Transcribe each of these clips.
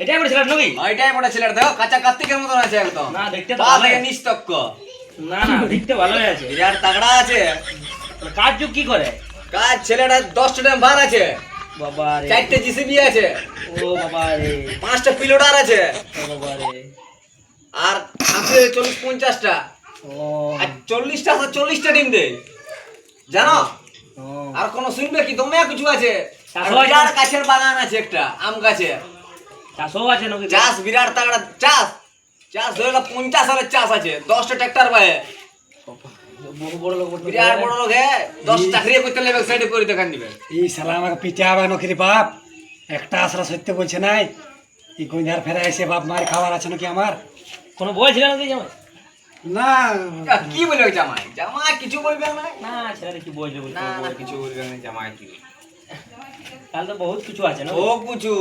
এটাই পড়েছিল নাকি? ওইটাই পড়েছিল, দেখো কাঁচা কার্তিকের মতন আছে একদম। না দেখতে তো পা ভালো থেকে আছে। নিস্তক্ক, না না দেখতে ভালোই আছে। বিরাট তাগড়া আছে। কাজ যুগ কি করে? কাজ ছেলেটা 10টা ড্যাম্পার আছে, বাবা রে, 4টে জিসিবি আছে, ও বাবা রে, 5টা পিলোডার আছে, ও বাবা রে, আর আছে 40-50টা, ও আর 40টা টিম দেয় জানো। ও আর কোন শুনবে কি, দমে কিছু আছে। আর চাষও আছে? বিরাট গাছের বাগান আছে একটা, আম গাছে। চাষও আছে নাকি? চাষ বিরাট তাগড়া চাষ, চাষ ধরে 50 সালের চাষ আছে, 10টা ট্রাক্টর ভাই, বহু বড় লোক বটে। বিরাট বড় লোক হে। 10 চাকরি করতে লেবে সাইডে করে দেখান দিবে। এই শালা আমাকে পিঠে আবার নকরি বাপ, একটা আসরা সত্য বলছে নাই। এই গঞ্জার ফেরা এসে বাপ মার খাবার আছে নাকি আমার? কোনো বলছিল নাকি জামাই? না কি বলবে জামাই? জামাই কিছু বলবে না। না ছেলে কি বলছে না না কিছু বলবে না জামাই কি। তাহলে তো বহুত কিছু আছে না? ও কিছু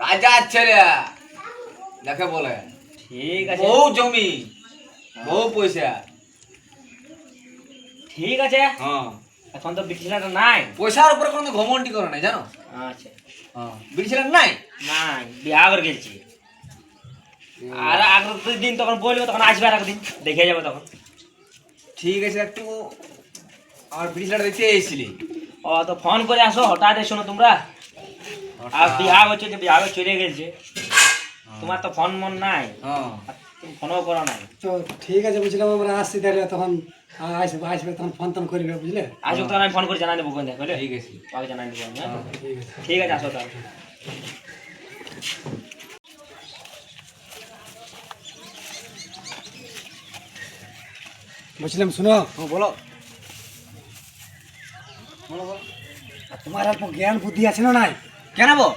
রাজা ছেলে দেখে বলে, ঠিক আছে, বহু জমি, বহু পয়সা। ঠিক আছে। হ্যাঁ, এখন তো ব্রিটিশ ছেলেটা নাই। পয়সার উপরে কোনো ঘমন্ডি করে নাই জানো। আচ্ছা, হ্যাঁ, ব্রিটিশ নাই। নাই বিয়া করে গেছি। আর আগের দিন তখন বলবো, তখন আসবে আর একদিন দেখে যাবে তখন। ঠিক আছে, একটু আমার ব্রিটিশ দেখতে এসেছিলি। ও তো ফোন করে আসো, হঠাৎ এসো না তোমরা। আর বিয়া হচ্ছে যে বিয়া চলে গেছে, তোমার তো ফোন মন নাই, হ্যাঁ, আর তুমি ফোনও করো নাই। তো ঠিক আছে বুঝলাম, আমরা আসছি তাহলে তখন আসবে আসবে তখন ফোন টোন করবে বুঝলে। আসুক তখন আমি ফোন করে জানাই দেবো, কোন দেখ বুঝলে? ঠিক আছে। আগে জানাই দেবো আমি, হ্যাঁ? হ্যাঁ, ঠিক আছে। ঠিক আছে, আসো তাহলে। বুঝলাম, শুনো হ্যাঁ, বলো বলো বলো। তোমার অল্প জ্ঞান বুদ্ধি আছে না নাই? কেন বো?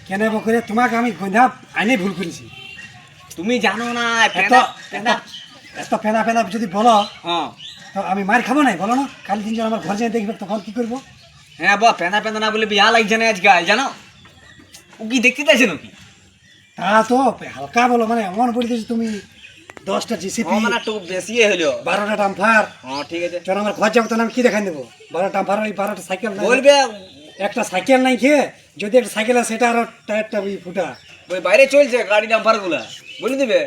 কেন করে তোমাকে আমি গঞ্জা আইনে ভুল করেছি। তুমি জানো না এত পেনা পেনা। এত ফেনা ফেনা যদি বলো হ্যাঁ তো আমি মার খাবো নাই বলো না? কাল দিন যখন আমার ঘর যেয়ে দেখবে তখন কি করবো? হ্যাঁ বা পেনা পেনা না বলে বিয়া লাগছে না আজকাল জানো। ও কি দেখতে চাইছে নাকি? তা তো হালকা বলো, মানে এমন বলে দিয়েছো তুমি 10টা জিসিপি, মানে একটু বেশি হলো। 12টা ডাম্পার। হ্যাঁ ঠিক আছে, যখন আমার ঘর যাবো তখন আমি কি দেখাই দেবো? 12টা ডাম্পার, ওই 12টা সাইকেল নাই। বলবে একটা সাইকেল নাই খেয়ে যদি একটা সাইকেল আছে সেটা আরো টায়ারটা ফুটা, ওই বাইরে চলছে গাড়ি নাম্বার গুলা, বলে দিবে।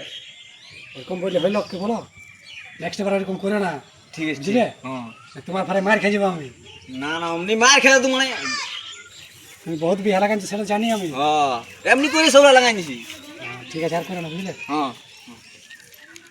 এরকম বললে হইলো কি বলো? নেক্সট বার এরকম করে না ঠিক আছে বুঝলে? হ্যাঁ। তোমার ফারে মার খেয়ে যাবো আমি। না না অমনি মার খেলে তো মানে তুমি বহুত বিহালা কানছো সেটা জানি আমি। এমনি করে সব লাগাই নিছি। ঠিক আছে, আর করে না বুঝলে। হ্যাঁ